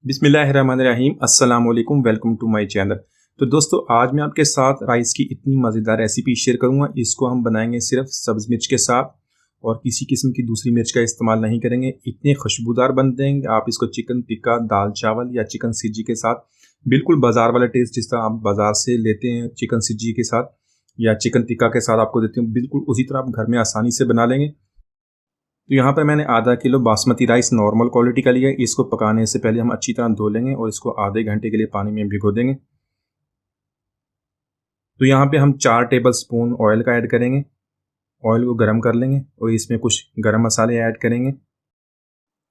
बिस्मिल्लाहिर्रहमानिर्रहीम अस्सलाम वालेकुम वेलकम टू माय चैनल। तो दोस्तों आज मैं आपके साथ राइस की इतनी मज़ेदार रेसिपी शेयर करूंगा। इसको हम बनाएंगे सिर्फ सब्ज़ मिर्च के साथ और किसी किस्म की दूसरी मिर्च का इस्तेमाल नहीं करेंगे। इतने खुशबूदार बनते हैं। आप इसको चिकन टिक्का, दाल चावल या चिकन सिज्जी के साथ बिल्कुल बाज़ार वाला टेस्ट जिस तरह आप बाज़ार से लेते हैं चिकन सिज्जी के साथ या चिकन टिक्का के साथ आपको देते हैं, बिल्कुल उसी तरह आप घर में आसानी से बना लेंगे। तो यहाँ पर मैंने आधा kilo basmati rice normal quality का लिया है। इसको पकाने से पहले हम अच्छी तरह धो लेंगे और इसको आधे घंटे के लिए पानी में भिगो देंगे। तो यहाँ पे हम 4 टेबल स्पून ऑयल का ऐड करेंगे। ऑयल को गर्म कर लेंगे और इसमें कुछ गरम मसाले ऐड करेंगे।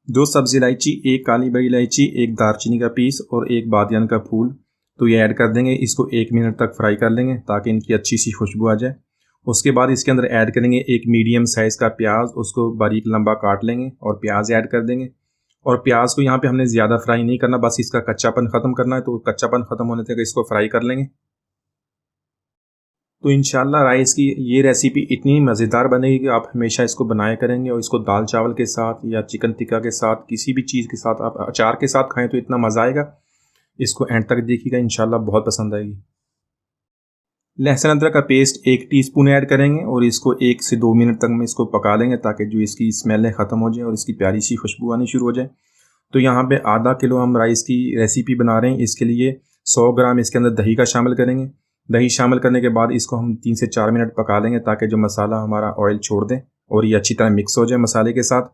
2 सब्ज़ी इलायची, 1 काली बड़ी इलायची, 1 दालचीनी का पीस और 1 बादियान का फूल, तो ये ऐड कर देंगे। इसको 1 मिनट तक फ्राई कर लेंगे ताकि इनकी अच्छी सी खुशबू आ जाए। उसके बाद इसके अंदर ऐड करेंगे 1 मीडियम साइज़ का प्याज, उसको बारीक लंबा काट लेंगे और प्याज ऐड कर देंगे। और प्याज को यहाँ पे हमने ज़्यादा फ्राई नहीं करना, बस इसका कच्चापन ख़त्म करना है। तो कच्चापन ख़त्म होने तक इसको फ्राई कर लेंगे। तो इंशाल्लाह राइस की ये रेसिपी इतनी मज़ेदार बनेगी कि आप हमेशा इसको बनाया करेंगे और इसको दाल चावल के साथ या चिकन टिक्का के साथ किसी भी चीज़ के साथ, आप अचार के साथ खाएँ तो इतना मज़ा आएगा। इसको एंड तक देखिएगा, इंशाल्लाह बहुत पसंद आएगी। लहसुन अदरक का पेस्ट 1 टीस्पून ऐड करेंगे और इसको 1 से 2 मिनट तक हम इसको पका लेंगे ताकि जो इसकी स्मेल ख़त्म हो जाए और इसकी प्यारी सी खुशबू आनी शुरू हो जाए। तो यहाँ पे आधा किलो हम राइस की रेसिपी बना रहे हैं। इसके लिए 100 ग्राम इसके अंदर दही का शामिल करेंगे। दही शामिल करने के बाद इसको हम 3 से 4 मिनट पका लेंगे ताकि जो मसाला हमारा ऑयल छोड़ दे और ये अच्छी तरह मिक्स हो जाए मसाले के साथ।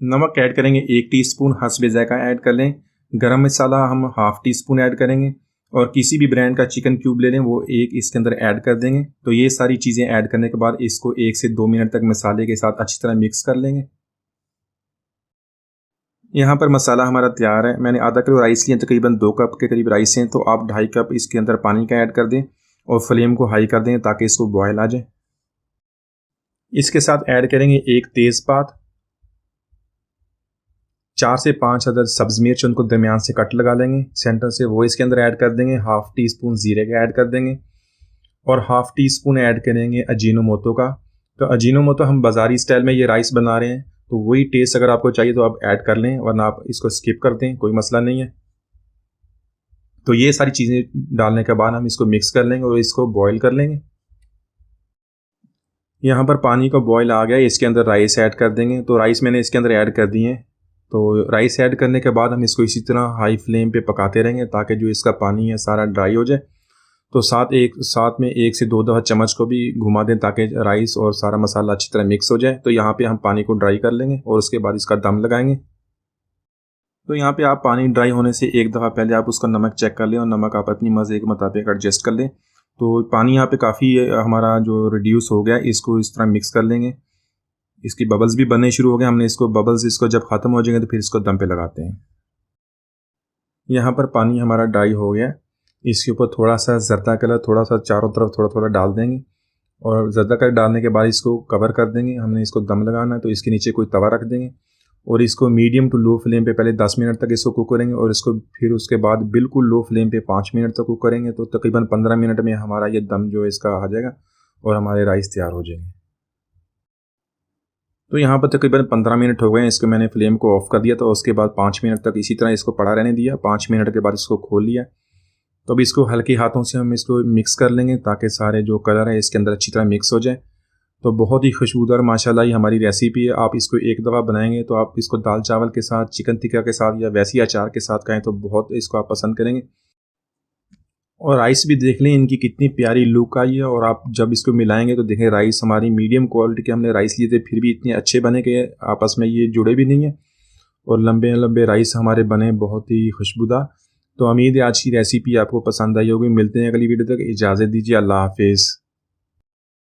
नमक ऐड करेंगे 1 टीस्पून, हस्बे ज़ायक़ा ऐड कर लें। गरम मसाला हम हाफ़ टी स्पून ऐड करेंगे और किसी भी ब्रांड का चिकन क्यूब ले लें, वो 1 इसके अंदर ऐड कर देंगे। तो ये सारी चीज़ें ऐड करने के बाद इसको 1 से 2 मिनट तक मसाले के साथ अच्छी तरह मिक्स कर लेंगे। यहाँ पर मसाला हमारा तैयार है। मैंने आधा किलो राइस लिए, तकरीबन 2 कप के करीब राइस हैं, तो आप 2.5 कप इसके अंदर पानी का ऐड कर दें और फ्लेम को हाई कर दें ताकि इसको बॉयल आ जाए। इसके साथ ऐड करेंगे 1 तेज़पात, 4 से 5 अदद सब्ज़ मिर्च, उनको दरमियान से कट लगा लेंगे सेंटर से, वो इसके अंदर ऐड कर देंगे। हाफ़ टी स्पून ज़ीरे का ऐड कर देंगे और हाफ़ टी स्पून ऐड करेंगे अजीनोमोटो का। तो अजीनोमोटो हम बाज़ारी स्टाइल में ये राइस बना रहे हैं, तो वही टेस्ट अगर आपको चाहिए तो आप ऐड कर लें, वरना आप इसको स्किप कर दें, कोई मसला नहीं है। तो ये सारी चीज़ें डालने के बाद हम इसको मिक्स कर लेंगे और इसको बॉयल कर लेंगे। यहाँ पर पानी का बॉयल आ गया, इसके अंदर राइस ऐड कर देंगे। तो राइस मैंने इसके अंदर ऐड कर दिए हैं। तो राइस ऐड करने के बाद हम इसको इसी तरह हाई फ्लेम पे पकाते रहेंगे ताकि जो इसका पानी है सारा ड्राई हो जाए। तो साथ में 1 से 2 दफ़ा चम्मच को भी घुमा दें ताकि राइस और सारा मसाला अच्छी तरह मिक्स हो जाए। तो यहाँ पे हम पानी को ड्राई कर लेंगे और उसके बाद इसका दम लगाएंगे। तो यहाँ पे आप पानी ड्राई होने से 1 दफ़ा पहले आप उसका नमक चेक कर लें और नमक आप अपनी मज़े के मुताबिक एडजस्ट कर लें। तो पानी यहाँ पे काफ़ी हमारा जो रिड्यूस हो गया, इसको इस तरह मिक्स कर लेंगे। इसकी बबल्स भी बनने शुरू हो गए। हमने इसको बबल्स इसको जब ख़त्म हो जाएंगे तो फिर इसको दम पे लगाते हैं। यहाँ पर पानी हमारा ड्राई हो गया। इसके ऊपर थोड़ा सा जर्दा कलर, थोड़ा सा चारों तरफ थोड़ा थोड़ा डाल देंगे और जर्दा कलर डालने के बाद इसको कवर कर देंगे। हमने इसको दम लगाना है तो इसके नीचे कोई तवा रख देंगे और इसको मीडियम टू लो फ्लेम पे पहले 10 मिनट तक इसको कुक करेंगे और इसको फिर उसके बाद बिल्कुल लो फ्लेम पे 5 मिनट तक कुक करेंगे। तो तकरीबन 15 मिनट में हमारा ये दम जो है इसका आ जाएगा और हमारे राइस तैयार हो जाएंगे। तो यहाँ पर तकरीबन 15 मिनट हो गए हैं। इसको मैंने फ्लेम को ऑफ़ कर दिया, तो उसके बाद 5 मिनट तक इसी तरह इसको पड़ा रहने दिया। 5 मिनट के बाद इसको खोल लिया। तो अब इसको हल्के हाथों से हम इसको मिक्स कर लेंगे ताकि सारे जो कलर है इसके अंदर अच्छी तरह मिक्स हो जाए। तो बहुत ही खुशबूदार माशाल्लाह ये हमारी रेसिपी है। आप इसको एक दफ़ा बनाएंगे तो आप इसको दाल चावल के साथ, चिकन टिक्का के साथ या वैसी अचार के साथ खाएँ तो बहुत इसको आप पसंद करेंगे। और राइस भी देख लें इनकी कितनी प्यारी लुक आई है। और आप जब इसको मिलाएंगे तो देखें राइस हमारी मीडियम क्वालिटी के हमने राइस लिए थे, फिर भी इतने अच्छे बने कि आपस में ये जुड़े भी नहीं हैं और लंबे लंबे राइस हमारे बने बहुत ही खुशबूदार। तो उम्मीद है आज की रेसिपी आपको पसंद आई होगी। मिलते हैं अगली वीडियो तक, इजाज़त दीजिए, अल्लाह हाफिज़।